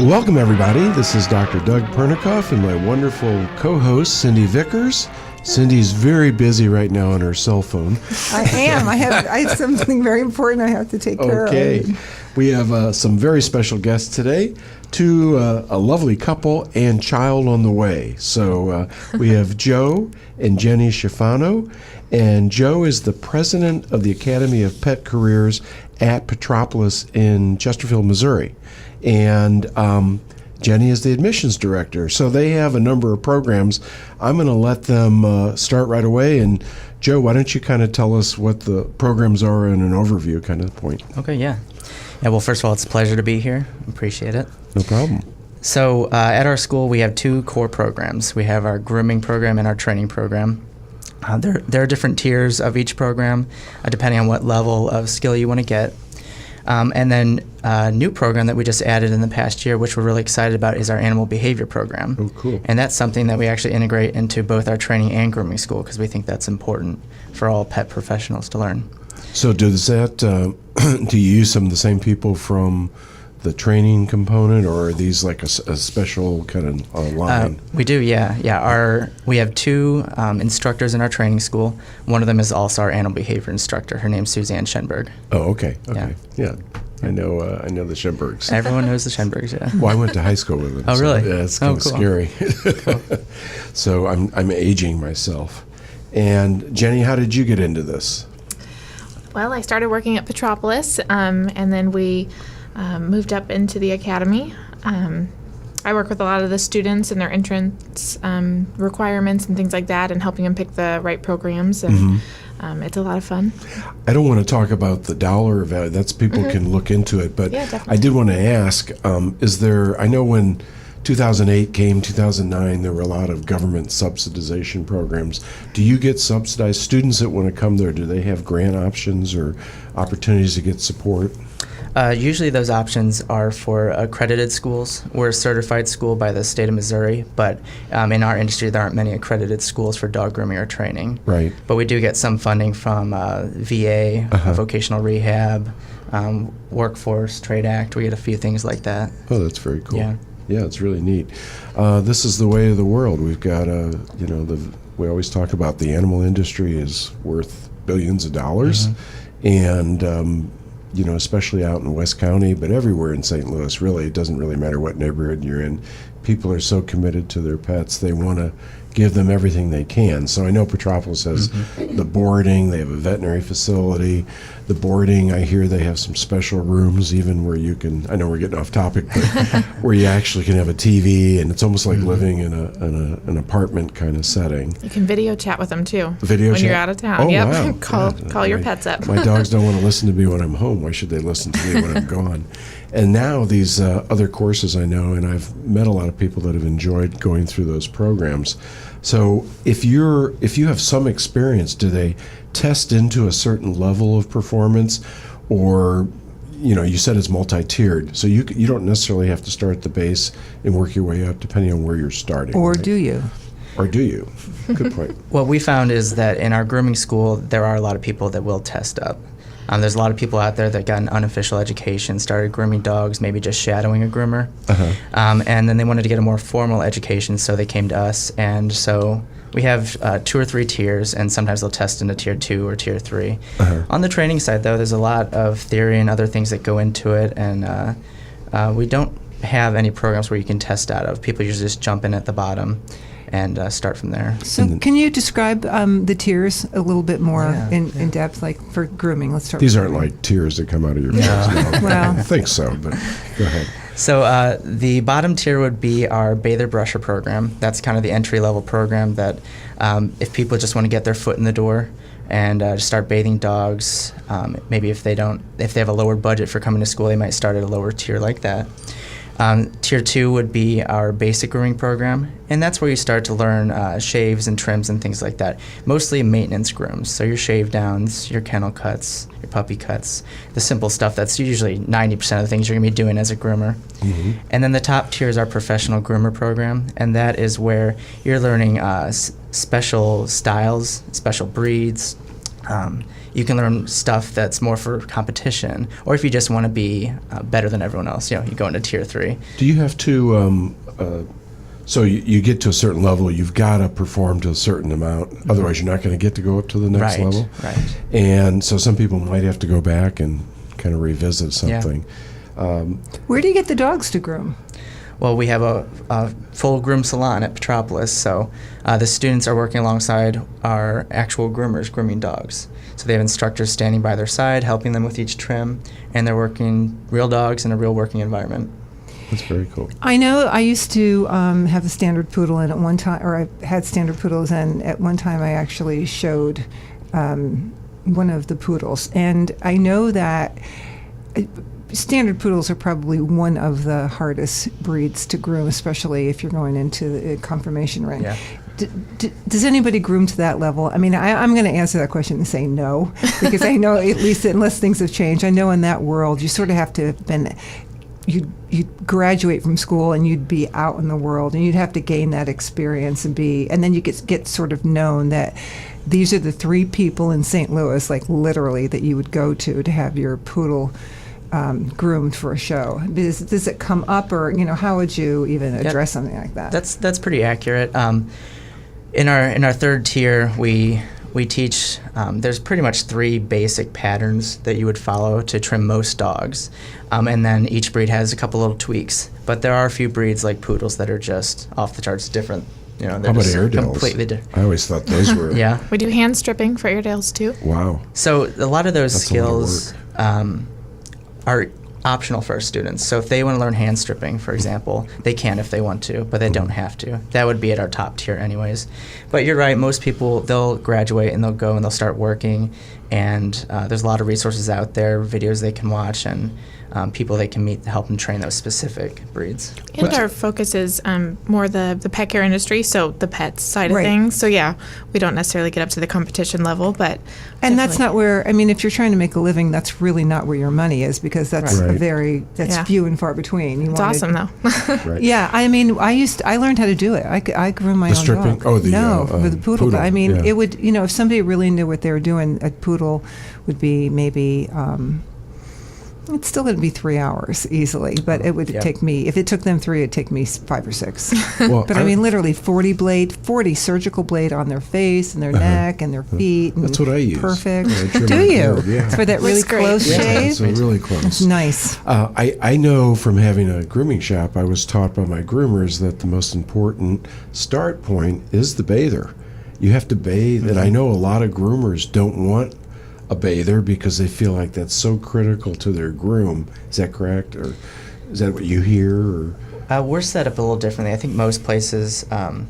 Welcome, everybody. This is Dr. Doug Pernikoff and my wonderful co-host, Cindy Vickers. Cindy's very busy right now on her cell phone. I am. I have something very important I have to take care of. Okay. We have some very special guests today, a lovely couple and child on the way. So we have Joe and Jenny Schifano, and Joe is the president of the Academy of Pet Careers at Petropolis in Chesterfield, Missouri. And Jenny is the admissions director. So they have a number of programs. I'm going to let them start right away. And Joe, why don't you kind of tell us what the programs are in an overview kind of point? Okay, yeah. Well, first of all, it's a pleasure to be here. Appreciate it. No problem. So at our school, we have two core programs. We have our grooming program and our training program. There are different tiers of each program, depending on what level of skill you want to get. And then a new program that we just added in the past year, which we're really excited about, is our animal behavior program. Oh, cool. And that's something that we actually integrate into both our training and grooming school because we think that's important for all pet professionals to learn. So does that, do you use some of the same people from the training component, or are these like a special kind of line? We do, yeah. We have two instructors in our training school. One of them is also our animal behavior instructor. Her name's Suzanne Schenberg. Oh, okay. Yeah. I know the Schenbergs. Everyone knows the Schenbergs, yeah. Well, I went to high school with them. Oh, really? Yeah, it's kind of cool. scary. Cool. So I'm aging myself. And Jenny, how did you get into this? Well, I started working at Petropolis, and then we moved up into the academy. I work with a lot of the students and their entrance requirements and things like that, and helping them pick the right programs, and it's a lot of fun. I don't want to talk about the dollar value. That's people can look into it, but Yeah, definitely. I did want to ask, I know when 2008 came, 2009, there were a lot of government subsidization programs. Do you get subsidized? Students that want to come there, do they have grant options or opportunities to get support? Usually those options are for accredited schools. We're a certified school by the state of Missouri, but in our industry there aren't many accredited schools for dog grooming or training. Right. But we do get some funding from VA, vocational rehab, Workforce, Trade Act. We get a few things like that. Oh, that's very cool. Yeah, it's really neat. This is the way of the world. We've got, we always talk about the animal industry is worth billions of dollars, and especially out in West County, but everywhere in St. Louis, really, it doesn't really matter what neighborhood you're in. People are so committed to their pets, they want to give them everything they can. So I know Petropolis has the boarding, they have a veterinary facility. The boarding, I hear they have some special rooms even where you can, I know we're getting off topic, but where you actually can have a TV, and it's almost like living in an apartment kind of setting. You can video chat with them too. Video when chat? you're out of town. Oh, Yep. wow. Call your pets up. My dogs don't want to listen to me when I'm home. Why should they listen to me when I'm gone? And now these other courses I know, and I've met a lot of people that have enjoyed going through those programs. So if you have some experience, do they test into a certain level of performance, or you said it's multi-tiered, so you don't necessarily have to start at the base and work your way up depending on where you're starting. Or right? do you? Or do you? Good point. What we found is that in our grooming school, there are a lot of people that will test up. There's a lot of people out there that got an unofficial education, started grooming dogs, maybe just shadowing a groomer, and then they wanted to get a more formal education, so they came to us. And so we have 2 or 3 tiers, and sometimes they'll test into tier 2 or tier 3. On the training side, though, there's a lot of theory and other things that go into it, and we don't have any programs where you can test out of. People usually just jump in at the bottom and start from there. So can you describe the tiers a little bit more in depth, like for grooming? Let's start. These aren't like tears that come out of your face. No. Well, I think so, but go ahead. So the bottom tier would be our Bather Brusher program. That's kind of the entry-level program that if people just want to get their foot in the door and just start bathing dogs, maybe if they have a lower budget for coming to school, they might start at a lower tier like that. Tier 2 would be our basic grooming program, and that's where you start to learn shaves and trims and things like that. Mostly maintenance grooms, so your shave downs, your kennel cuts, your puppy cuts, the simple stuff that's usually 90% of the things you're going to be doing as a groomer. And then the top tier is our professional groomer program, and that is where you're learning special styles, special breeds, You can learn stuff that's more for competition, or if you just want to be better than everyone else, you go into tier 3. Do you have to, so you get to a certain level, you've got to perform to a certain amount, otherwise you're not going to get to go up to the next level? Right. And so some people might have to go back and kind of revisit something. Where do you get the dogs to groom? Well, we have a full groom salon at Petropolis, so the students are working alongside our actual groomers grooming dogs. So they have instructors standing by their side, helping them with each trim, and they're working real dogs in a real working environment. That's very cool. I know I used to have a standard poodle, and at one time, or I had standard poodles, and at one time I actually showed one of the poodles. And I know that standard poodles are probably one of the hardest breeds to groom, especially if you're going into the conformation ring. Yeah. Does anybody groom to that level? I mean, I'm going to answer that question and say no, because I know, at least unless things have changed, I know in that world you sort of have to have been, you'd graduate from school and you'd be out in the world and you'd have to gain that experience and then you get sort of known that these are the 3 people in St. Louis, like literally, that you would go to have your poodle groomed for a show. Does it come up, or how would you even address something like that? That's pretty accurate. In our 3rd tier, we teach. There's pretty much 3 basic patterns that you would follow to trim most dogs, and then each breed has a couple little tweaks. But there are a few breeds like poodles that are just off the charts different. They're How about just Airedales? completely different. I always thought those were. Yeah. We do hand stripping for Airedales too. Wow. So a lot of those That's a lot of skills are optional for our students. So if they want to learn hand stripping, for example, they can if they want to, but they don't have to. That would be at our top tier anyways. But you're right, most people, they'll graduate and they'll go and they'll start working, and there's a lot of resources out there, videos they can watch, and people they can meet to help them train those specific breeds. And our focus is more the pet care industry, so the pets side of Right. things. So yeah, we don't necessarily get up to the competition level, but And that's definitely. not where, I mean, if you're trying to make a living, that's really not where your money is, because that's Right. that's Yeah. few and far between. It's awesome though. Right. Yeah, I mean, I learned how to do it. I grew my The own stripping? dog. Oh, the, no, with a poodle. poodle, But I mean, yeah. it would, if somebody really knew what they were doing, a poodle would be maybe. It's still going to be 3 hours easily, but it would Yeah. take me. If it took them 3, it'd take me 5 or 6. Well, But I mean, literally 40 surgical blade on their face and their neck and their feet. And That's what I use. Perfect. When I trim Do my you? beard, yeah. For that really Looks great. close Yeah, shave? so really close. It's nice. I know from having a grooming shop, I was taught by my groomers that the most important start point is the bather. You have to bathe, and I know a lot of groomers don't want a bather because they feel like that's so critical to their groom. Is that correct, or is that what you hear? Or We're set up a little differently. I think most places, there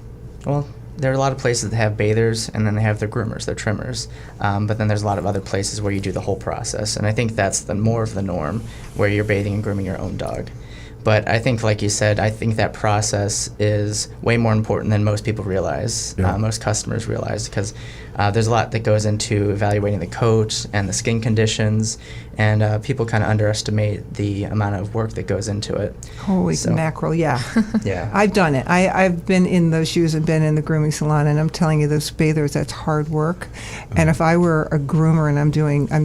are a lot of places that have bathers, and then they have their groomers, their trimmers. But then there's a lot of other places where you do the whole process, and I think that's more of the norm, where you're bathing and grooming your own dog. But I think, like you said, I think that process is way more important than most people realize, Yeah. most customers realize, because there's a lot that goes into evaluating the coat and the skin conditions, and people kind of underestimate the amount of work that goes into it. Holy So- mackerel, yeah. Yeah. I've done it. I've been in those shoes and been in the grooming salon, and I'm telling you, those bathers, that's hard work. And if I were a groomer and I'm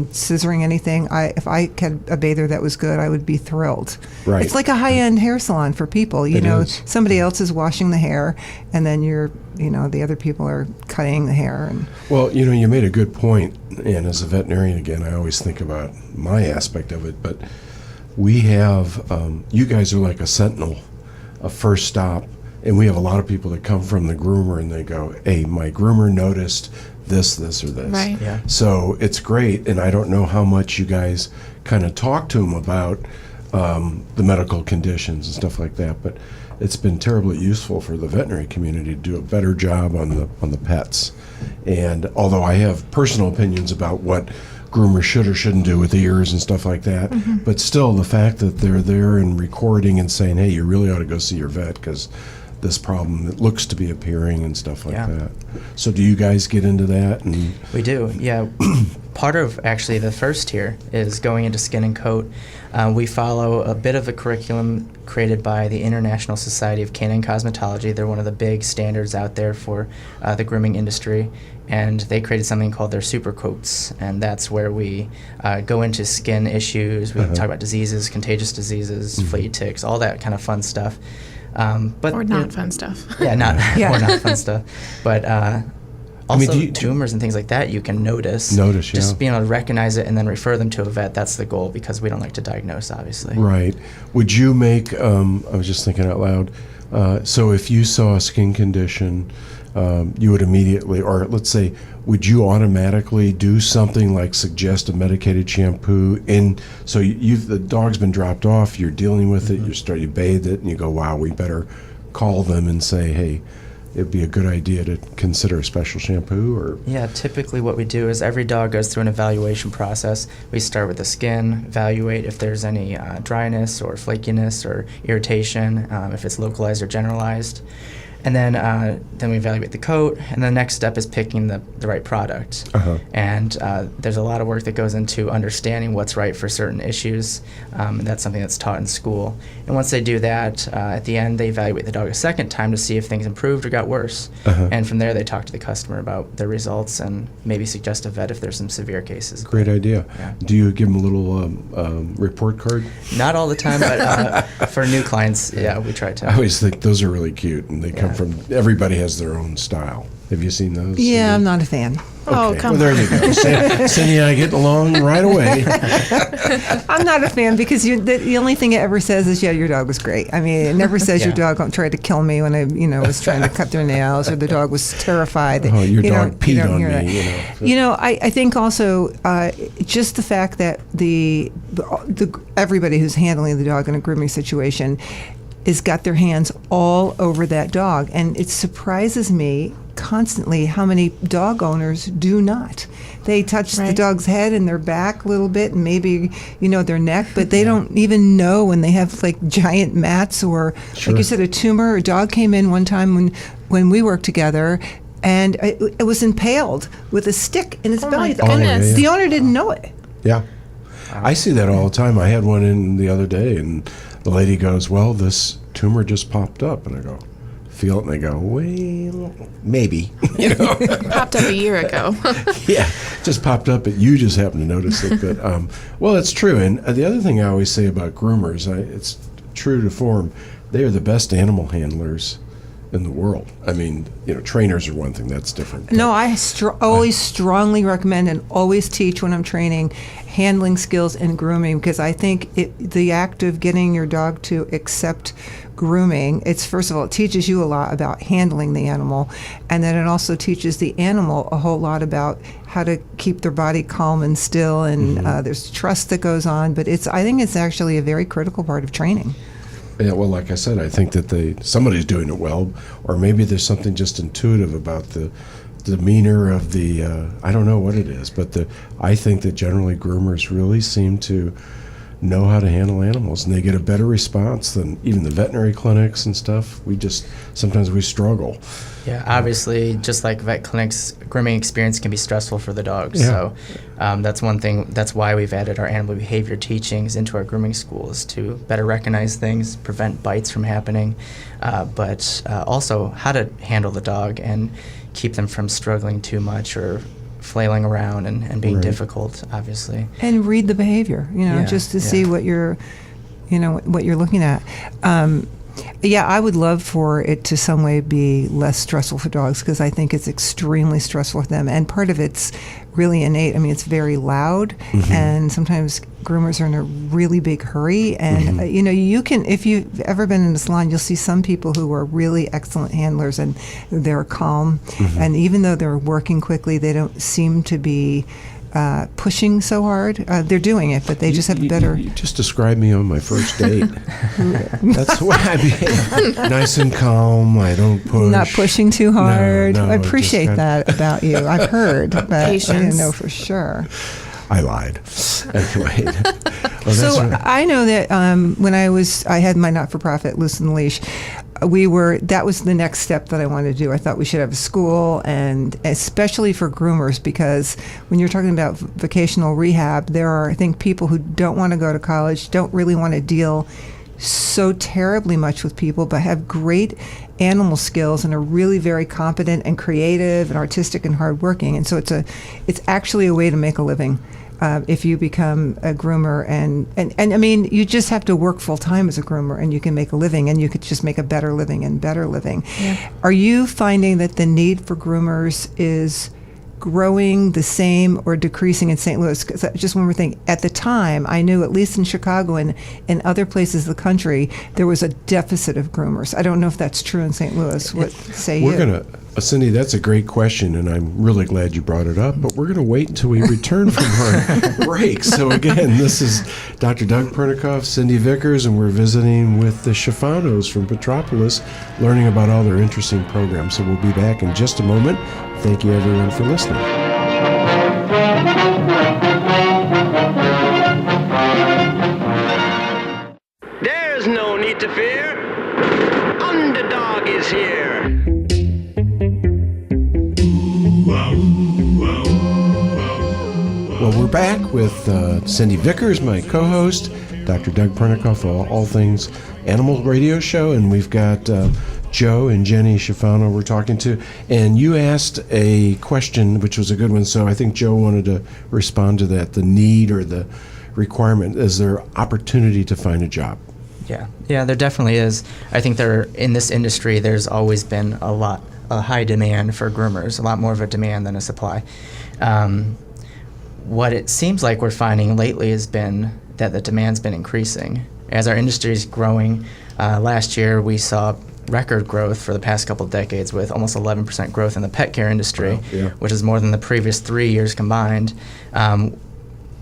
scissoring anything, if I had a bather that was good, I would be thrilled. Right. It's like a high-end hair salon for people. It is. Somebody else is washing the hair, and then the other people are cutting the hair. And Well, you made a good point, and as a veterinarian, again, I always think about my aspect of it, but we have, you guys are like a sentinel, a first stop, and we have a lot of people that come from the groomer and they go, hey, my groomer noticed this, or this. Right. Yeah. So it's great, and I don't know how much you guys kind of talk to them about the medical conditions and stuff like that, but it's been terribly useful for the veterinary community to do a better job on the pets. And although I have personal opinions about what groomers should or shouldn't do with ears and stuff like that, but still the fact that they're there and recording and saying, hey, you really ought to go see your vet because this problem that looks to be appearing and stuff like Yeah. that. So do you guys get into that? And We do, yeah. Part of actually the first tier is going into skin and coat. We follow a bit of a curriculum created by the International Society of Canine Cosmetology. They're one of the big standards out there for the grooming industry. and they created something called their super coats, and that's where we go into skin issues. We talk about diseases, contagious diseases, flea ticks, all that kind of fun stuff. But Or not fun stuff. Yeah, or not fun stuff. But also tumors and things like that you can notice. Just being able to recognize it and then refer them to a vet, that's the goal, because we don't like to diagnose, obviously. Right. Would you make, I was just thinking out loud, so if you saw a skin condition, you would immediately, or let's say, would you automatically do something like suggest a medicated shampoo so the dog's been dropped off, you're dealing with it, you bathe it, and you go, wow, we better call them and say, hey, it'd be a good idea to consider a special shampoo? Or Yeah, typically what we do is every dog goes through an evaluation process. We start with the skin, evaluate if there's any dryness or flakiness or irritation, if it's localized or generalized. And then we evaluate the coat, and the next step is picking the right product. And there's a lot of work that goes into understanding what's right for certain issues, and that's something that's taught in school. And once they do that, at the end they evaluate the dog a second time to see if things improved or got worse. And from there they talk to the customer about their results and maybe suggest a vet if there's some severe cases. Great idea. Yeah. Do you give them a little report card? Not all the time, but for new clients, yeah, we try to. I always think those are really cute, and they come from, everybody has their own style. Have you seen those? Yeah, Cindy? I'm not a fan. Oh, Okay. come Well, on. there you go. Cindy and I get along right away. I'm not a fan because the only thing it ever says is, yeah, your dog was great. I mean, it never says your dog tried to kill me when I, was trying to cut their nails, or the dog was terrified. Oh, your You dog don't- peed you don't on hear me. that. I think also just the fact that the everybody who's handling the dog in a grooming situation has got their hands all over that dog, and it surprises me constantly how many dog owners do not. They touch the dog's head and their back a little bit, and maybe their neck, but they don't even know when they have like giant mats or, like you said, a tumor. A dog came in one time when we worked together, and it was impaled with a stick in its belly. my goodness. The owner didn't know it. Yeah. I see that all the time. I had one in the other day, and the lady goes, well, this tumor just popped up. And I go, feel it? And they go, well, maybe. Popped up a year ago. Yeah, just popped up, but you just happen to notice it. But, well, it's true. And the other thing I always say about groomers, it's true to form, they are the best animal handlers in the world. I mean, trainers are one thing, that's different. No, I always strongly recommend and always teach when I'm training handling skills and grooming, because I think the act of getting your dog to accept grooming, first of all, it teaches you a lot about handling the animal, and then it also teaches the animal a whole lot about how to keep their body calm and still, and there's trust that goes on, but I think it's actually a very critical part of training. Yeah, well, like I said, I think that somebody's doing it well, or maybe there's something just intuitive about the demeanor of the, I don't know what it is, but I think that generally groomers really seem to know how to handle animals, and they get a better response than even the veterinary clinics and stuff. Sometimes we struggle. Yeah, obviously, just like vet clinics, grooming experience can be stressful for the dogs. Yeah. So that's one thing. That's why we've added our animal behavior teachings into our grooming schools, to better recognize things, prevent bites from happening, but also how to handle the dog and keep them from struggling too much or flailing around and being difficult, obviously. And read the behavior, just to see what you're looking at. I would love for it to some way be less stressful for dogs, because I think it's extremely stressful for them. And part of it's really innate. I mean, it's very loud, and sometimes groomers are in a really big hurry. And, you can, if you've ever been in a salon, you'll see some people who are really excellent handlers, and they're calm. And even though they're working quickly, they don't seem to be pushing so hard. They're doing it, but they just have better. You just described me on my first date. That's the way I behave. Nice and calm. I don't push. Not pushing too hard. No, I appreciate just that about you. I've heard, but I didn't Patience. know for sure. I lied. Anyway. Well, So I know that when I had my not-for-profit, Loosen the Leash, that was the next step that I wanted to do. I thought we should have a school, and especially for groomers, because when you're talking about vocational rehab, there are, I think, people who don't want to go to college, don't really want to deal so terribly much with people, but have great animal skills and are really very competent and creative and artistic and hardworking. And so it's actually a way to make a living. If you become a groomer, and I mean, you just have to work full time as a groomer, and you can make a living, and you could just make a better living and better living. Yeah. Are you finding that the need for groomers is growing the same or decreasing in St. Louis? 'Cause just one more thing. At the time, I knew, at least in Chicago and in other places of the country, there was a deficit of groomers. I don't know if that's true in St. Louis. What say you? We're going to, Cindy, that's a great question, and I'm really glad you brought it up, but we're going to wait until we return from our break. So again, this is Dr. Doug Pernikoff, Cindy Vickers, and we're visiting with the Schifanos from Petropolis, learning about all their interesting programs. So we'll be back in just a moment. Thank you, everyone, for listening. There's no need to fear. Underdog is here. Well, we're back with Cindy Vickers, my co-host, Dr. Doug Pernikoff, all things Animal Radio Show, and we've got Joe and Jenny Schifano we're talking to. And you asked a question, which was a good one, so I think Joe wanted to respond to that, the need or the requirement. Is there opportunity to find a job? Yeah, there definitely is. I think in this industry, there's always been a high demand for groomers, a lot more of a demand than a supply. What it seems like we're finding lately has been that the demand's been increasing. As our industry is growing, last year we saw record growth for the past couple of decades with almost 11% growth in the pet care industry, Wow, yeah. which is more than the previous 3 years combined.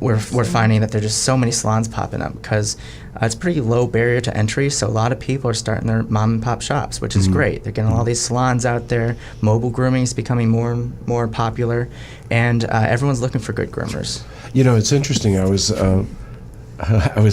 We're finding that there's just so many salons popping up because it's pretty low barrier to entry, so a lot of people are starting their mom and pop shops, which is great. They're getting all these salons out there. Mobile grooming is becoming more and more popular, and everyone's looking for good groomers. You know, it's interesting. I was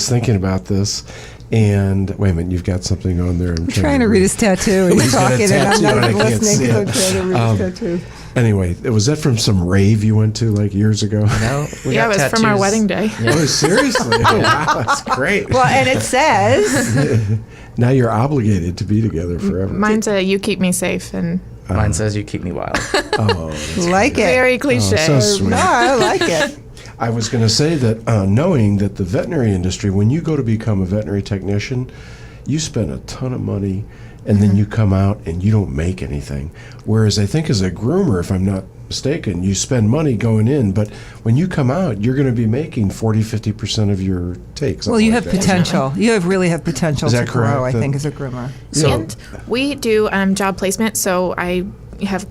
thinking about this, and wait a minute, you've got something on there. I'm trying to read his tattoo. And He's you're got a talking, and I'm tattoo not and I even can't listening see because I'm it. trying to read his tattoo. Anyway, was that from some rave you went to like years ago? No, we Yeah, got it was from our tattoos. wedding day. Oh, seriously? Oh, wow, that's great. Well, and it says, Now you're obligated to be together forever. Mine's a "You keep me safe," and Mine says you keep me wild. Oh, that's like it. very cliche. so sweet. No, I like it. I was going to say that knowing that the veterinary industry, when you go to become a veterinary technician, you spend a ton of money and then you come out and you don't make anything. Whereas I think as a groomer, if I'm not mistaken, you spend money going in, but when you come out, you're going to be making 40-50% of your take. Well, you like have that. potential. You really have potential Is to that grow, correct? I think, as a groomer. And we do job placement, so I have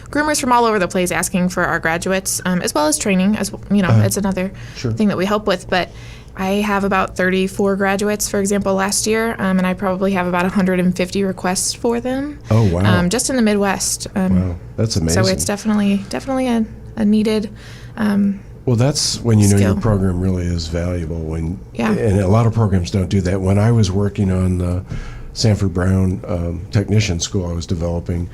groomers from all over the place asking for our graduates, as well as training. As you know, it's another Sure. thing that we help with. But I have about 34 graduates, for example, last year, and I probably have about 150 requests for them. Oh, wow. Just in the Midwest. Wow, that's amazing. So it's definitely a needed. Well, that's when you know skill. your program really is valuable. Yeah. And a lot of programs don't do that. When I was working on the Sanford Brown technician school I was developing,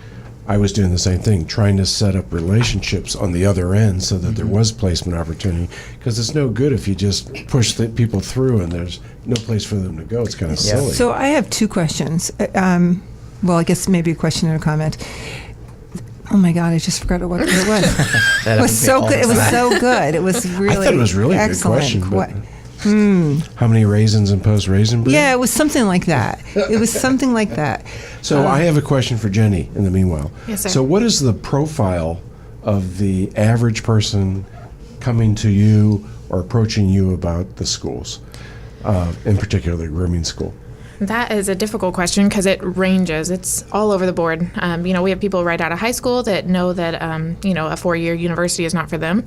I was doing the same thing, trying to set up relationships on the other end so that there was placement opportunity. Because it's no good if you just push the people through and there's no place for them to go. It's kind of Yeah. silly. So I have two questions. Well, I guess maybe a question and a comment. Oh my God, I just forgot what it was. That It happens to was me so all good. the It was time. so good. It was really I thought it was really a good excellent. question. But What- how many raisins in post raisin bread? Yeah, it was something like that. It was something like that. So I have a question for Jenny in the meanwhile. Yes, sir. So what is the profile of the average person coming to you or approaching you about the schools, in particular the grooming school? That is a difficult question because it ranges. It's all over the board. We have people right out of high school that know that, a 4-year university is not for them.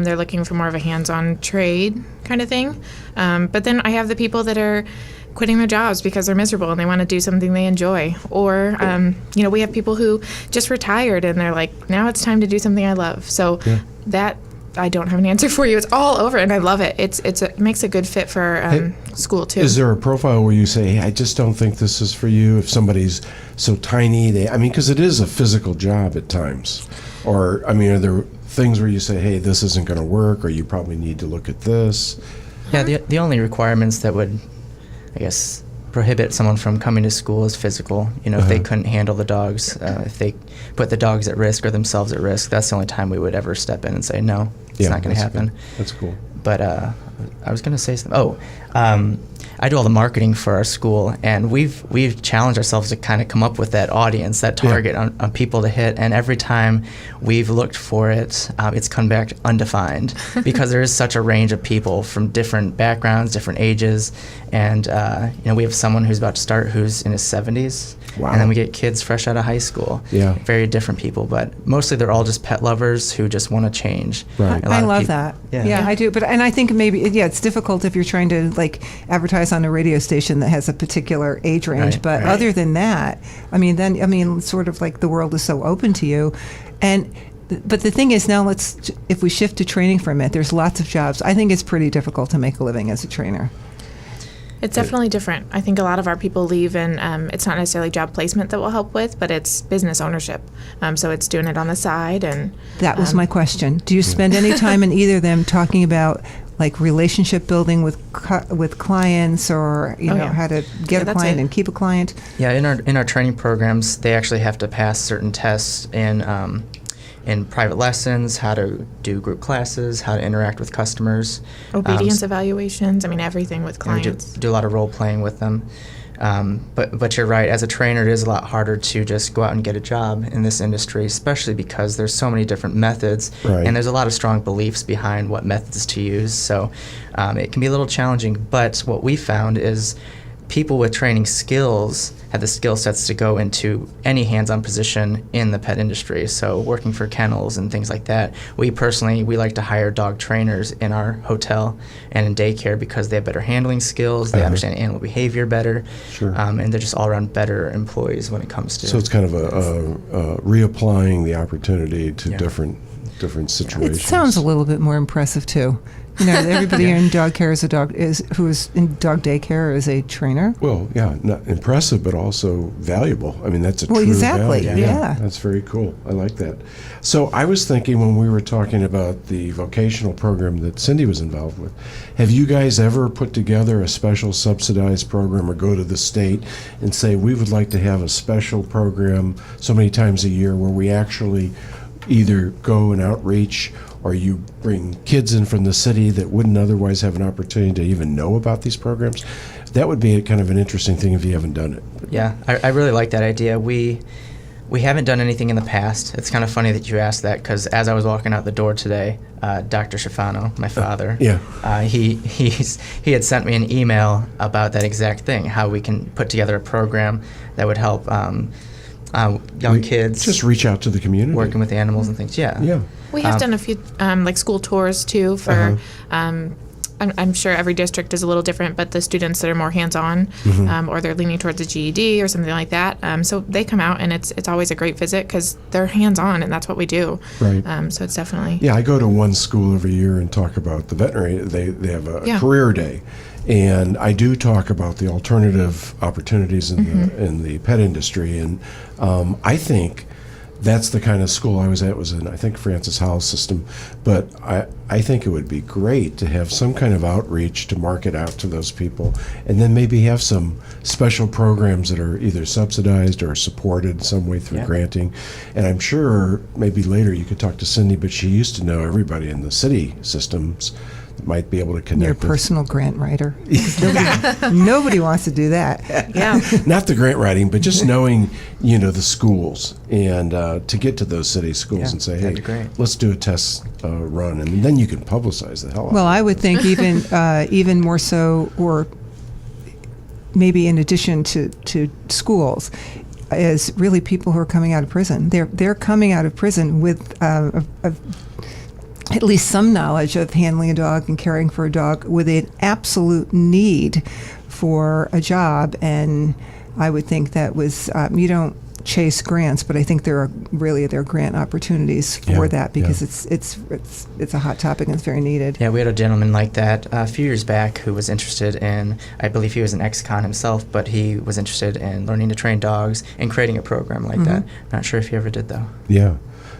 They're looking for more of a hands-on trade kind of thing. But then I have the people that are quitting their jobs because they're miserable and they want to do something they enjoy. Or, we have people who just retired and they're like, now it's time to do something I love. So that I don't have an answer for you. It's all over, and I love it. It makes a good fit for school too. Is there a profile where you say, hey, I just don't think this is for you? If somebody's so tiny, because it is a physical job at times. Or, are there things where you say, hey, this isn't going to work, or you probably need to look at this? Yeah, the only requirements that would, I guess, prohibit someone from coming to school is physical. You know, if they couldn't handle the dogs, if they put the dogs at risk or themselves at risk, that's the only time we would ever step in and say, no, it's not going to happen. Good. That's cool. But I was going to say something. I do all the marketing for our school, and we've challenged ourselves to kind of come up with that audience, that target on people to hit. And every time we've looked for it, it's come back undefined because there is such a range of people from different backgrounds, different ages. And we have someone who's about to start who's in his 70s. Wow. And then we get kids fresh out of high school. Yeah. Very different people, but mostly they're all just pet lovers who just want to change. Right. I love that. Yeah. I do. And I think maybe, it's difficult if you're trying to like advertise on a radio station that has a particular age range. Right, But right. other than that, sort of like the world is so open to you. But the thing is now if we shift to training for a minute, there's lots of jobs. I think it's pretty difficult to make a living as a trainer. It's definitely different. I think a lot of our people leave, and it's not necessarily job placement that we'll help with, but it's business ownership. So it's doing it on the side. And That was my question. Do you spend any time in either of them talking about like relationship building with clients, or how to get a that's client it. and keep a client? Yeah, in our training programs, they actually have to pass certain tests in private lessons, how to do group classes, how to interact with customers. obedience evaluations, everything with We clients. do a lot of role playing with them. But you're right, as a trainer, it is a lot harder to just go out and get a job in this industry, especially because there's so many different methods, Right. and there's a lot of strong beliefs behind what methods to use. So it can be a little challenging, but what we found is people with training skills have the skill sets to go into any hands-on position in the pet industry. So working for kennels and things like that. We like to hire dog trainers in our hotel and in daycare because they have better handling skills, they understand animal behavior better, Sure. and they're just all-around better employees when it comes to. So it's kind of a reapplying the opportunity to different situations. It sounds a little bit more impressive too. Everybody in dog care who is in dog daycare is a trainer. Well, yeah, not impressive, but also valuable. That's a true exactly, value. yeah. That's very cool. I like that. So I was thinking when we were talking about the vocational program that Cindy was involved with, have you guys ever put together a special subsidized program or go to the state and say, we would like to have a special program so many times a year where we actually either go and outreach, or you bring kids in from the city that wouldn't otherwise have an opportunity to even know about these programs? That would be kind of an interesting thing if you haven't done it. Yeah, I really like that idea. We haven't done anything in the past. It's kind of funny that you asked that, because as I was walking out the door today, Dr. Schifano, my father, he had sent me an email about that exact thing, how we can put together a program that would help young kids Just reach out to the community. working with animals and things. Yeah. We have done a few like school tours too for. I'm sure every district is a little different, but the students that are more hands-on, or they're leaning towards a GED or something like that, so they come out, and it's always a great visit because they're hands-on, and that's what we do. Right. So it's definitely. Yeah, I go to one school every year and talk about the veterinary. They have a career day, and I do talk about the alternative opportunities in the pet industry. And I think that's the kind of school I was at. Was in, I think, Francis Howell's system. But I think it would be great to have some kind of outreach to market out to those people, and then maybe have some special programs that are either subsidized or supported in some way through granting. And I'm sure maybe later you could talk to Cindy, but she used to know everybody in the city systems that might be able to connect Your with. personal grant writer. Nobody wants to do that. Yeah. Not the grant writing, but just knowing, the schools, and to get to those city schools and say, hey, that'd be great. let's do a test run, and then you can publicize the hell out Well, of it. I would think even more so, or maybe in addition to schools, is really people who are coming out of prison. They're coming out of prison with at least some knowledge of handling a dog and caring for a dog, with an absolute need for a job. And I would think that was you don't chase grants, but I think there are grant opportunities for that, because it's a hot topic and it's very needed. Yeah, we had a gentleman like that a few years back who was interested in, I believe he was an ex-con himself, but he was interested in learning to train dogs and creating a program like that. Not sure if he ever did, though. Yeah.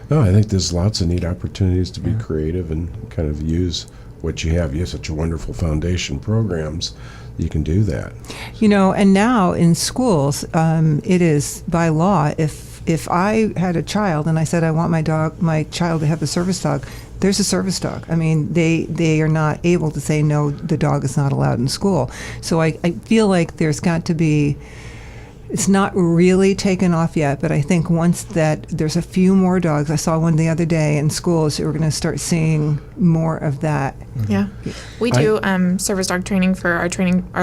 No, I think there's lots of neat opportunities to be creative and kind of use what you have. You have such a wonderful foundation programs. you can do that. You know, and now in schools, it is by law, if I had a child and I said I want my child to have a service dog, there's a service dog. I mean, they are not able to say, no, the dog is not allowed in school. So I feel like there's got to be, it's not really taken off yet, but I think once that there's a few more dogs, I saw one the other day in schools, we're going to start seeing more of that. Yeah, we do service dog training for our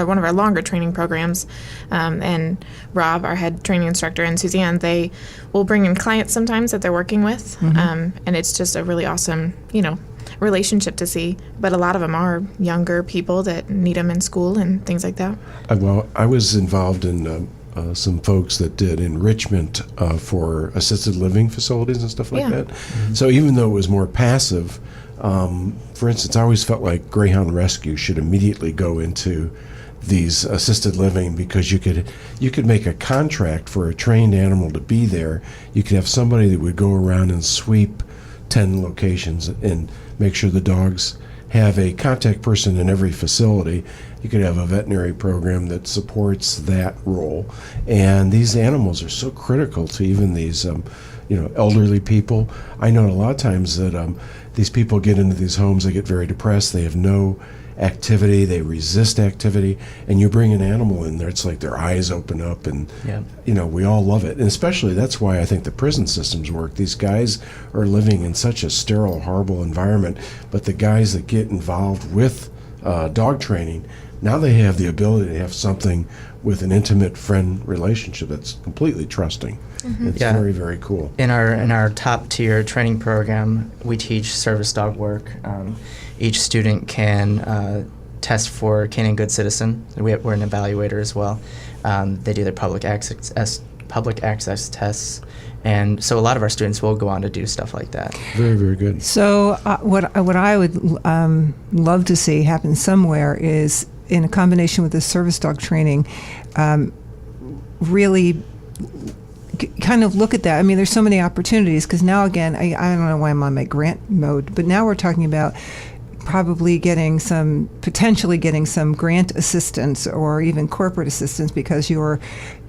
one of our longer training programs, and Rob, our head training instructor, and Suzanne, they will bring in clients sometimes that they're working with, and it's just a really awesome, relationship to see. But a lot of them are younger people that need them in school and things like that. Well, I was involved in some folks that did enrichment for assisted living facilities and stuff like Yeah. that. So even though it was more passive, for instance, I always felt like Greyhound Rescue should immediately go into these assisted living, because you could make a contract for a trained animal to be there. You could have somebody that would go around and sweep 10 locations and make sure the dogs have a contact person in every facility. You could have a veterinary program that supports that role. And these animals are so critical to even these, elderly people. I know a lot of times that these people get into these homes, they get very depressed, they have no activity, they resist activity, and you bring an animal in there, it's like their eyes open up, and we all love it. And especially, that's why I think the prison systems work. These guys are living in such a sterile, horrible environment, but the guys that get involved with dog training, now they have the ability to have something with an intimate friend relationship that's completely trusting. It's very, very cool. In our top tier training program, we teach service dog work. Each student can test for Canine Good Citizen. We're an evaluator as well. They do their public access tests, and so a lot of our students will go on to do stuff like that. Very, very good. So what I would love to see happen somewhere is, in a combination with the service dog training, really kind of look at that. I mean, there's so many opportunities, because now, again, I don't know why I'm on my grant mode, but now we're talking about potentially getting some grant assistance or even corporate assistance, because you're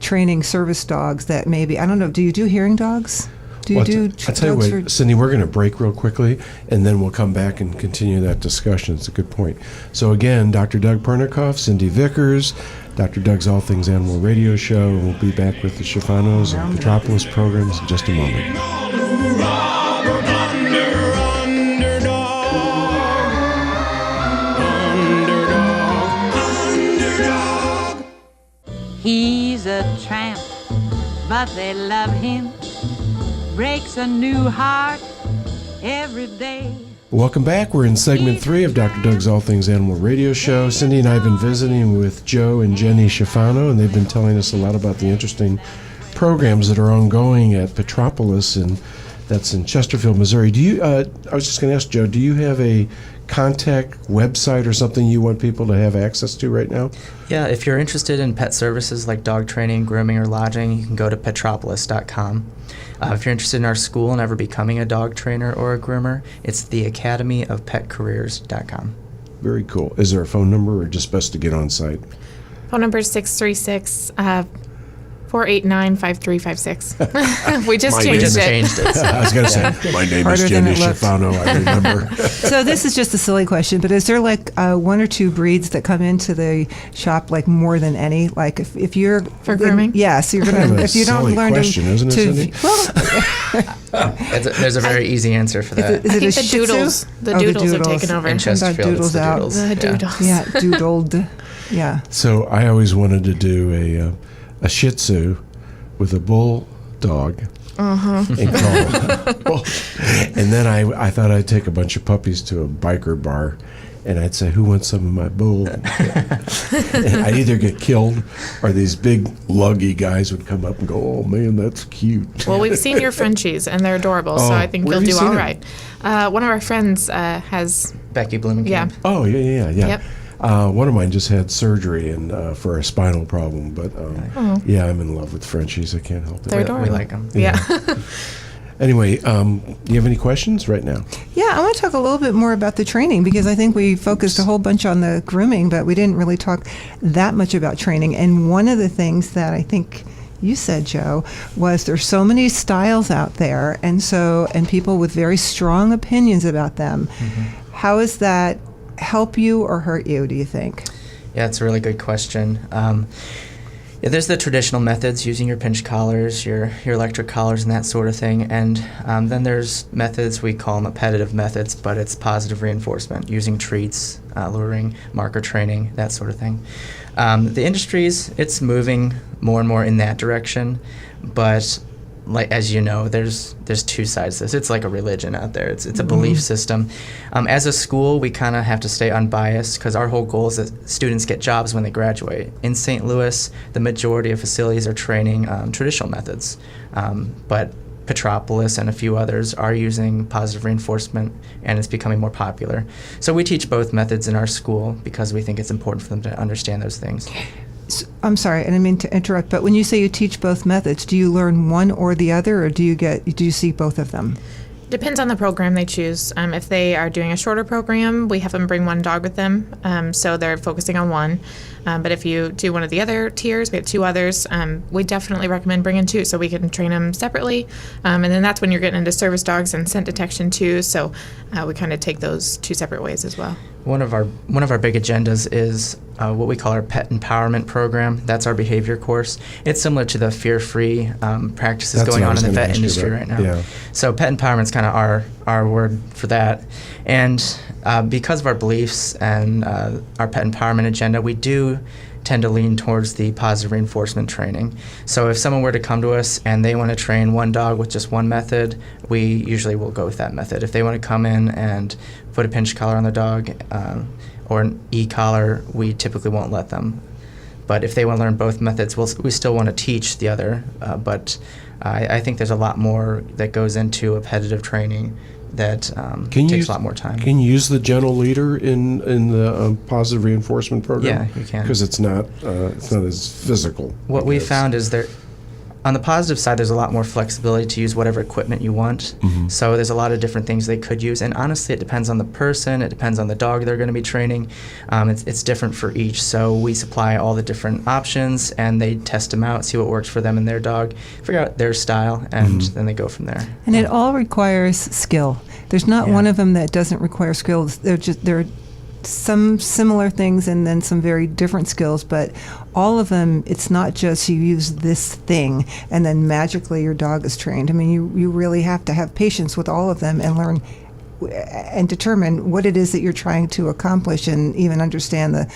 training service dogs that maybe, I don't know, do you do hearing dogs? I'll tell you what, Cindy, we're going to break real quickly, and then we'll come back and continue that discussion. It's a good point. So again, Dr. Doug Pernikoff, Cindy Vickers, Dr. Doug's All Things Animal radio show, and we'll be back with the Schifanos and Metropolis programs in just a moment. He's a tramp, but they love him. Breaks a new heart every day. Welcome back. We're in segment 3 of Dr. Doug's All Things Animal radio show. Cindy and I have been visiting with Joe and Jenny Schifano, and they've been telling us a lot about the interesting programs that are ongoing at Petropolis, and that's in Chesterfield, Missouri. I was just going to ask Joe, do you have a contact website or something you want people to have access to right now? Yeah, if you're interested in pet services like dog training, grooming, or lodging, you can go to petropolis.com. If you're interested in our school and ever becoming a dog trainer or a groomer, it's the academyofpetcareers.com. Very cool. Is there a phone number, or just best to get on site? Phone number is 636 489-5356. We just changed it. So, I was going to say, my name Harder is than Jenny it looks. Schifano, I remember. So this is just a silly question, but is there like one or two breeds that come into the shop like more than any? Like if you're For grooming? yes, you're Kind gonna of a if you don't silly learn question, isn't it, Cindy? there's a very easy answer for that. Is it I a think the Shih Tzu? doodles. The Oh, doodles have taken over. In Chesterfield, it's doodles the out. doodles. The Yeah. doodles. Yeah, doodled. Yeah. So I always wanted to do a Shih Tzu with a bulldog. And then I thought I'd take a bunch of puppies to a biker bar, and I'd say, who wants some of my bull? And I'd either get killed, or these big luggy guys would come up and go, oh man, that's cute. Well, we've seen your Frenchies, and they're adorable, so Oh, I think where you'll have you do seen all them? right. One of our friends has, Becky Blumenkamp. yeah. Oh, yeah. Yep. One of mine just had surgery and for a spinal problem, but yeah, I'm in love with Frenchies. I can't help it. They're adorable. We like them. Yeah. Anyway, do you have any questions right now? Yeah, I want to talk a little bit more about the training because I think we focused a whole bunch on the grooming, but we didn't really talk that much about training. And one of the things that I think you said, Joe, was there's so many styles out there, and people with very strong opinions about them. Mm-hmm. How does that help you or hurt you, do you think? Yeah, it's a really good question. There's the traditional methods, using your pinch collars, your electric collars, and that sort of thing. And then there's methods, we call them appetitive methods, but it's positive reinforcement, using treats, luring, marker training, that sort of thing. The industries, it's moving more and more in that direction, but like, as you know, there's two sides to this. It's like a religion out there. It's a belief system. As a school, we kind of have to stay unbiased because our whole goal is that students get jobs when they graduate. In St. Louis, the majority of facilities are training traditional methods, but Petropolis and a few others are using positive reinforcement, and it's becoming more popular. So we teach both methods in our school because we think it's important for them to understand those things. I'm sorry, I didn't mean to interrupt, but when you say you teach both methods, do you learn one or the other, or do you see both of them? Depends on the program they choose. If they are doing a shorter program, we have them bring one dog with them, so they're focusing on one. But if you do one of the other tiers, we have two others, we definitely recommend bringing two so we can train them separately. And then that's when you're getting into service dogs and scent detection too, so we kind of take those two separate ways as well. One of our big agendas is what we call our pet empowerment program. That's our behavior course. It's similar to the fear-free practices going on in the vet industry right now. Yeah. So pet empowerment is kind of our word for that. And because of our beliefs and our pet empowerment agenda, we do tend to lean towards the positive reinforcement training. So if someone were to come to us and they want to train one dog with just one method, we usually will go with that method. If they want to come in and put a pinch collar on the dog or an e-collar, we typically won't let them. But if they want to learn both methods, we still want to teach the other. But I think there's a lot more that goes into appetitive training that takes a lot more time. Can you use the gentle leader in the positive reinforcement program? Yeah, you can. Because it's not as physical. What we found is on the positive side, there's a lot more flexibility to use whatever equipment you want. Mm-hmm. So there's a lot of different things they could use. And honestly, it depends on the person. It depends on the dog they're going to be training. It's different for each. So we supply all the different options, and they test them out, see what works for them and their dog, figure out their style, and then they go from there. And it all requires skill. There's not one of them that doesn't require skills. There are some similar things and then some very different skills, but all of them, it's not just you use this thing and then magically your dog is trained. I mean, you really have to have patience with all of them and learn and determine what it is that you're trying to accomplish, and even understand that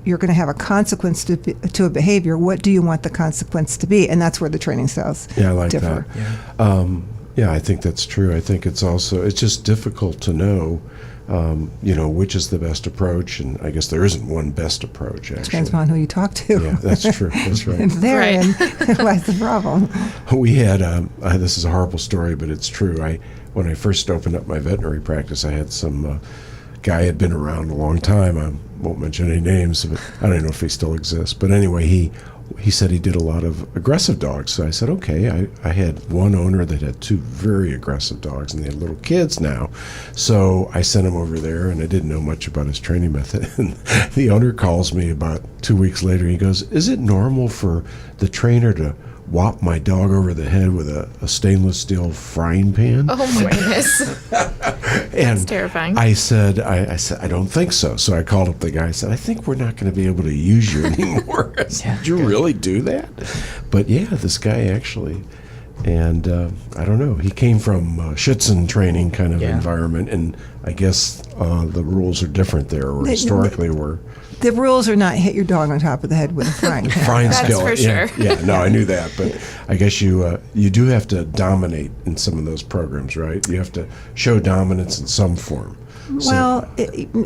you're going to have a consequence to a behavior. What do you want the consequence to be? And that's where the training styles I like differ. that. Yeah, I think that's true. I think it's just difficult to know, which is the best approach, and I guess there isn't one best approach, actually. Depends on who you talk to. Yeah, that's true. That's right. And therein lies the problem. We had, this is a horrible story, but it's true. When I first opened up my veterinary practice, I had some guy had been around a long time. I won't mention any names, but I don't know if he still exists. But anyway, he said he did a lot of aggressive dogs. So I said, okay. I had one owner that had two very aggressive dogs, and they had little kids now. So I sent him over there, and I didn't know much about his training method. And the owner calls me about 2 weeks later. He goes, is it normal for the trainer to whop my dog over the head with a stainless steel frying pan? Oh my goodness. That's terrifying. I said, I don't think so. So I called up the guy. I said, I think we're not going to be able to use you anymore. I said, did you really do that? But yeah, this guy actually, and I don't know, he came from Schutzen training kind of environment, and I guess the rules are different there, or historically were. The rules are not hit your dog on top of the head with a frying pan. Frying That's skill. for sure. Yeah, no, I knew that, but I guess you do have to dominate in some of those programs, right? You have to show dominance in some form. Well,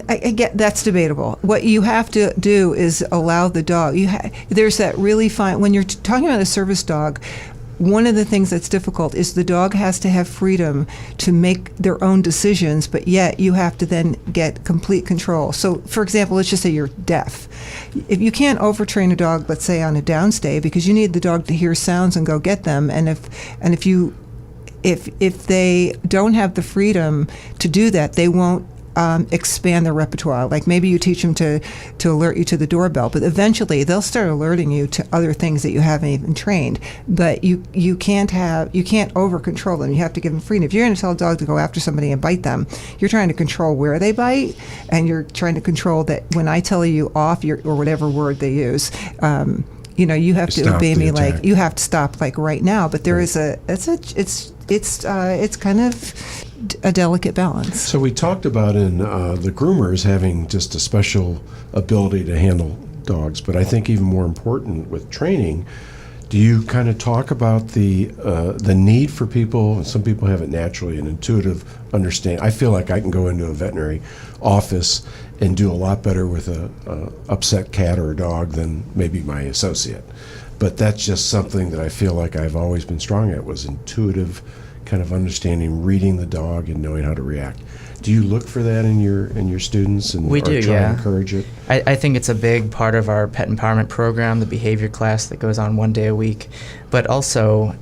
I get that's debatable. What you have to do is allow the dog. There's that really fine when you're talking about a service dog. one of the things that's difficult is the dog has to have freedom to make their own decisions, but yet you have to then get complete control. So, for example, let's just say you're deaf. If you can't overtrain a dog, let's say on a downstay, because you need the dog to hear sounds and go get them, and if they don't have the freedom to do that, they won't expand their repertoire. Like maybe you teach them to alert you to the doorbell, but eventually they'll start alerting you to other things that you haven't even trained. But you can't over control them. You have to give them freedom. If you're going to tell a dog to go after somebody and bite them, you're trying to control where they bite, and you're trying to control that when I tell you off, or whatever word they use. You have to obey me, like you have to stop, like right now. But there is it's kind of a delicate balance. So we talked about in the groomers having just a special ability to handle dogs, but I think even more important with training, do you kind of talk about the need for people? Some people have it naturally, an intuitive understanding. I feel like I can go into a veterinary office and do a lot better with a upset cat or a dog than maybe my associate. But that's just something that I feel like I've always been strong at, was intuitive kind of understanding, reading the dog and knowing how to react. Do you look for that in your students and we do, try yeah. to encourage it? I think it's a big part of our pet empowerment program, the behavior class that goes on 1 day a week. But also,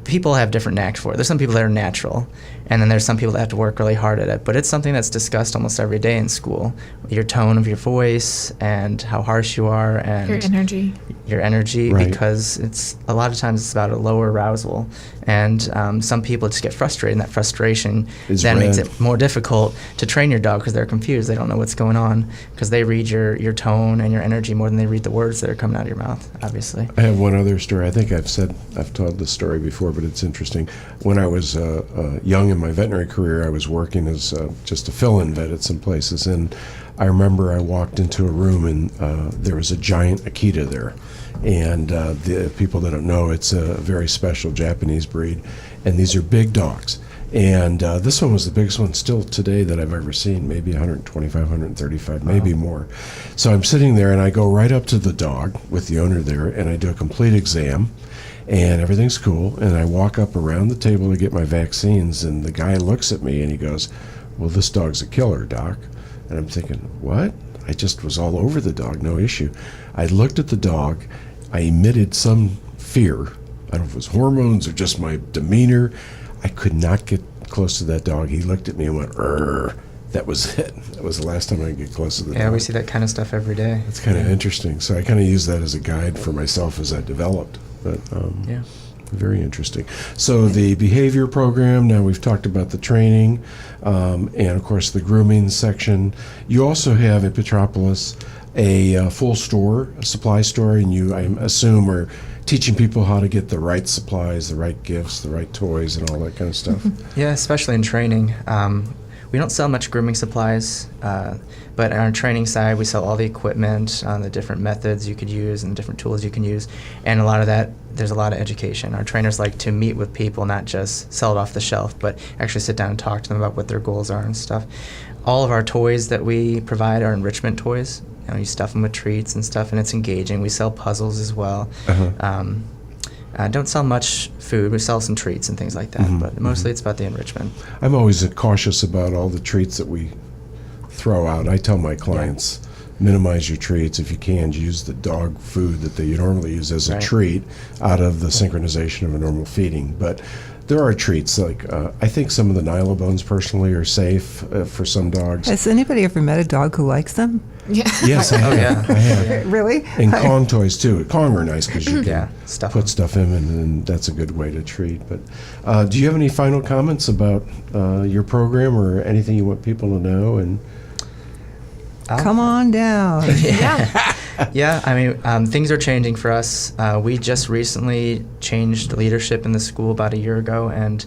people have different knack for it. There's some people that are natural, and then there's some people that have to work really hard at it. But it's something that's discussed almost every day in school. Your tone of your voice and how harsh you are, and your energy, right. Because it's a lot of times it's about a lower arousal, and some people just get frustrated, and that frustration then makes it more difficult to train your dog because they're confused. They don't know what's going on because they read your tone and your energy more than they read the words that are coming out of your mouth, obviously. I have one other story. I think I've told this story before, but it's interesting. When I was young in my veterinary career, I was working as just a fill-in vet at some places, and I remember I walked into a room and there was a giant Akita there. And the people that don't know, it's a very special Japanese breed, and these are big dogs. And this one was the biggest one still today that I've ever seen, maybe 125, 135, maybe more. So I'm sitting there, and I go right up to the dog with the owner there, and I do a complete exam, and everything's cool. And I walk up around the table to get my vaccines, and the guy looks at me, and he goes, "Well, this dog's a killer, Doc." And I'm thinking, what? I just was all over the dog, no issue. I looked at the dog. I emitted some fear. I don't know if it was hormones or just my demeanor. I could not get close to that dog. He looked at me and went, "Rrr." That was it. That was the last time I could get close to the dog. Yeah, we see that kind of stuff every day. It's kind of interesting. So I kind of use that as a guide for myself as I developed. But yeah. Very interesting. So the behavior program, now we've talked about the training, and of course the grooming section. You also have at Petropolis a full store, a supply store, and you, I assume, are teaching people how to get the right supplies, the right gifts, the right toys, and all that kind of stuff. Yeah, especially in training. We don't sell much grooming supplies, but on our training side, we sell all the equipment, the different methods you could use and the different tools you can use, and a lot of that, there's a lot of education. Our trainers like to meet with people, not just sell it off the shelf, but actually sit down and talk to them about what their goals are and stuff. All of our toys that we provide are enrichment toys. You stuff them with treats and stuff, and it's engaging. We sell puzzles as well. Don't sell much food. We sell some treats and things like that, but mostly it's about the enrichment. I'm always cautious about all the treats that we throw out. I tell my clients, minimize your treats. If you can, use the dog food that you normally use as a treat out of the synchronization of a normal feeding. But there are treats, like I think some of the Nylobones personally are safe for some dogs. Has anybody ever met a dog who likes them? Yeah. Yes, I have. I have. Really? And Kong toys too. Kong are nice because you can stuff stuff in, and that's a good way to treat. But do you have any final comments about your program or anything you want people to know? And come on down. Yeah, I mean, things are changing for us. We just recently changed leadership in the school about a year ago, and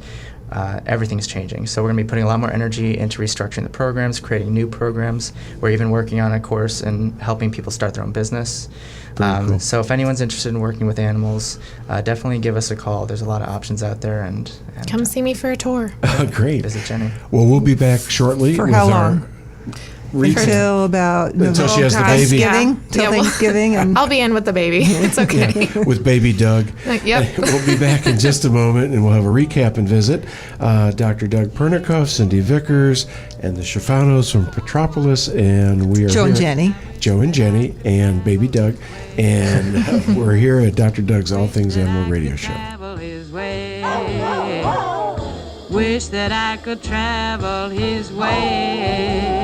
everything's changing. So we're going to be putting a lot more energy into restructuring the programs, creating new programs. We're even working on a course and helping people start their own business. Cool. So if anyone's interested in working with animals, definitely give us a call. There's a lot of options out there. And come see me for a tour. Great. Visit Jenny. Well, we'll be back shortly. For how long? until about Until she has the gosh, baby. yeah. Thanksgiving. Till Yeah, well, Thanksgiving, and I'll be in with the baby. It's okay. with baby Doug. Yep. We'll be back in just a moment, and we'll have a recap and visit. Dr. Doug Pernikoff, Cindy Vickers, and the Schifanos from Petropolis, and we are Joe and here- Jenny. Joe and Jenny, and baby Doug, and we're here at Dr. Doug's All Things Animal Radio Show. Travel his way. Wish that I could travel his way.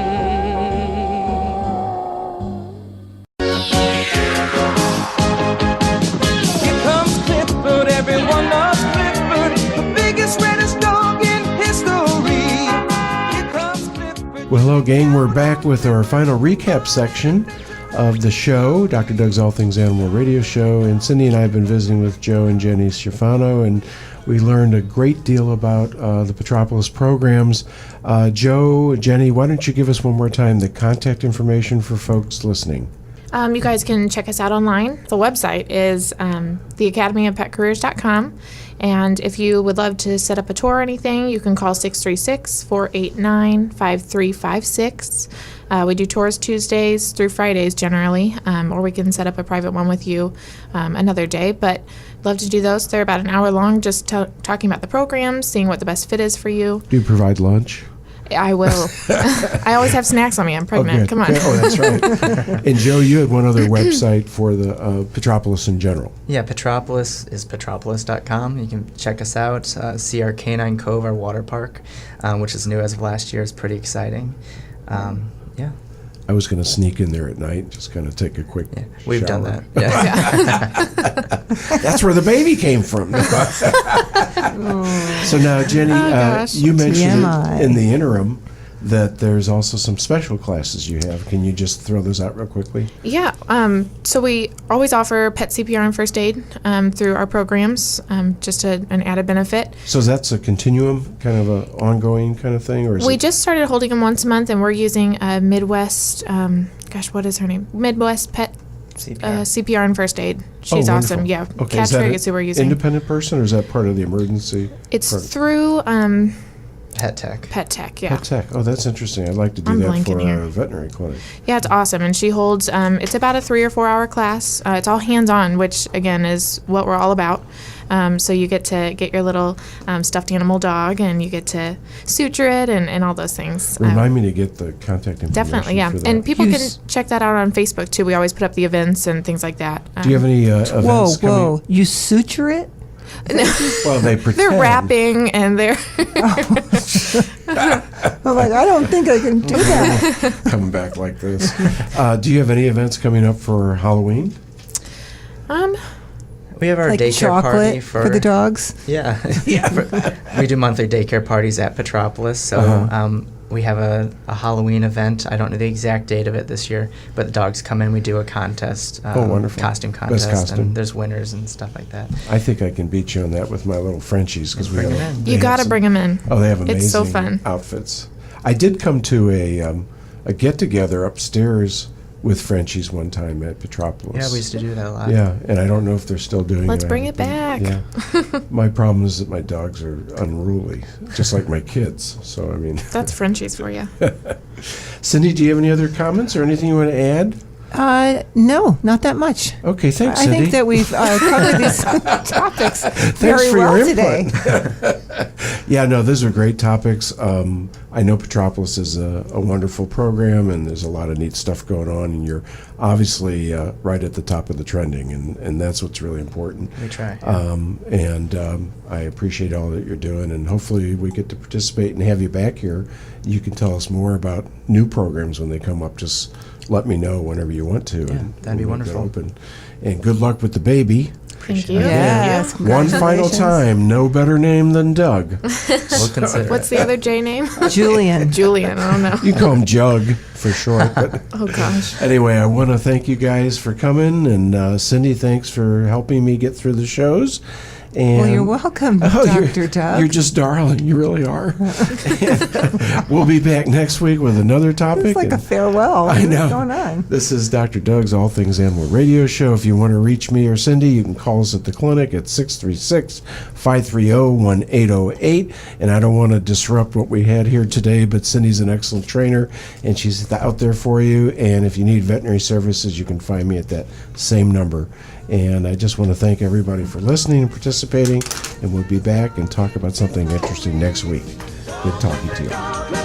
Here comes Clifford, everyone loves Clifford, the biggest, reddest dog in history. Here comes Clifford. Well, hello, gang. We're back with our final recap section of the show, Dr. Doug's All Things Animal Radio Show. And Cindy and I have been visiting with Joe and Jenny Schifano, and we learned a great deal about the Petropolis programs. Joe, Jenny, why don't you give us one more time the contact information for folks listening? You guys can check us out online. The website is theacademyofpetcareers.com. And if you would love to set up a tour or anything, you can call 636-489-5356. We do tours Tuesdays through Fridays generally, or we can set up a private one with you another day. But love to do those. They're about an hour long, just talking about the programs, seeing what the best fit is for you. Do you provide lunch? I will. I always have snacks on me. I'm pregnant. good. Come on. Oh, that's right. And Joe, you had one other website for the Petropolis in general. Yeah, Petropolis is petropolis.com. You can check us out, see our Canine Cove, our water park, which is new as of last year. It's pretty exciting. Yeah, I was going to sneak in there at night, just kind of take a quick we've shower. done that. Yeah. That's where the baby came from. So now, Jenny, gosh. you mentioned TMI. in the interim that there's also some special classes you have. Can you just throw those out real quickly? Yeah. So we always offer pet CPR and first aid through our programs, just an added benefit. So that's a continuum, kind of a ongoing kind of thing, or is We it? just started holding them once a month, and we're using Midwest. What is her name? Midwest Pet CPR. CPR and first aid. She's Oh, awesome. wonderful. Yeah. Okay, Catch is that Fig an is who we're using. independent person, or is that part of the emergency? It's program? through Pet Tech. Pet Tech. Yeah. Pet Tech. Oh, that's interesting. I'd like to do I'm that blanking for here. our veterinary clinic. Yeah, it's awesome. And she holds, it's about a 3 or 4 hour class. It's all hands on, which again is what we're all about. So you get to get your little stuffed animal dog, and you get to suture it and all those things. Remind me to get the contact information. Definitely, yeah. for that. And people Use- can check that out on Facebook too. We always put up the events and things like that. Do you have any events whoa, coming? whoa! You suture it? Well, they pretend. They're wrapping and they're I'm like, I don't think I can do that. coming back like this. Do you have any events coming up for Halloween? We have our Like daycare chocolate party for the dogs. Yeah, we do monthly daycare parties at Petropolis. So Uh-huh. we have a Halloween event. I don't know the exact date of it this year, but the dogs come in. We do a contest. Oh, wonderful. Costume Best contest, costume. and there's winners and stuff like that. I think I can beat you on that with my little Frenchies because we Bring have. 'em in. they you have got to some- bring them in. Oh, they have amazing It's so fun. outfits. I did come to a get together upstairs with Frenchies one time at Petropolis. Yeah, we used to do that a lot. Yeah, and I don't know if they're still doing Let's it. I bring haven't it been- back. Yeah. My problem is that my dogs are unruly, just like my kids. So, I mean, That's Frenchies for you. Cindy, do you have any other comments or anything you want to add? No, not that much. Okay, thanks, I Cindy. think that we've covered these topics Thanks very for well your today. input. Yeah, no, those are great topics. I know Petropolis is a wonderful program, and there's a lot of neat stuff going on, and you're obviously right at the top of the trending, and that's what's really important. We try. I appreciate all that you're doing, and hopefully we get to participate and have you back here. You can tell us more about new programs when they come up. Just let me know whenever you want to. and that'd be we'll make that wonderful. open. And good luck with the baby. Thank you. Yes, One final congratulations. time, no better name than Doug. We'll consider What's it. the other J name? Julian. Julian. I don't know. You call him Jug for short. But Oh gosh. anyway, I want to thank you guys for coming, and Cindy, thanks for helping me get through the shows. And Well, you're welcome, Dr. Doug. You're just darling. You really are. We'll be back next week with another topic. It's like a farewell. I know. What's going on? This is Dr. Doug's All Things Animal Radio Show. If you want to reach me or Cindy, you can call us at the clinic at 636-530-1808. And I don't want to disrupt what we had here today, but Cindy's an excellent trainer, and she's out there for you. And if you need veterinary services, you can find me at that same number. And I just want to thank everybody for listening and participating, and we'll be back and talk about something interesting next week. Good talking to you.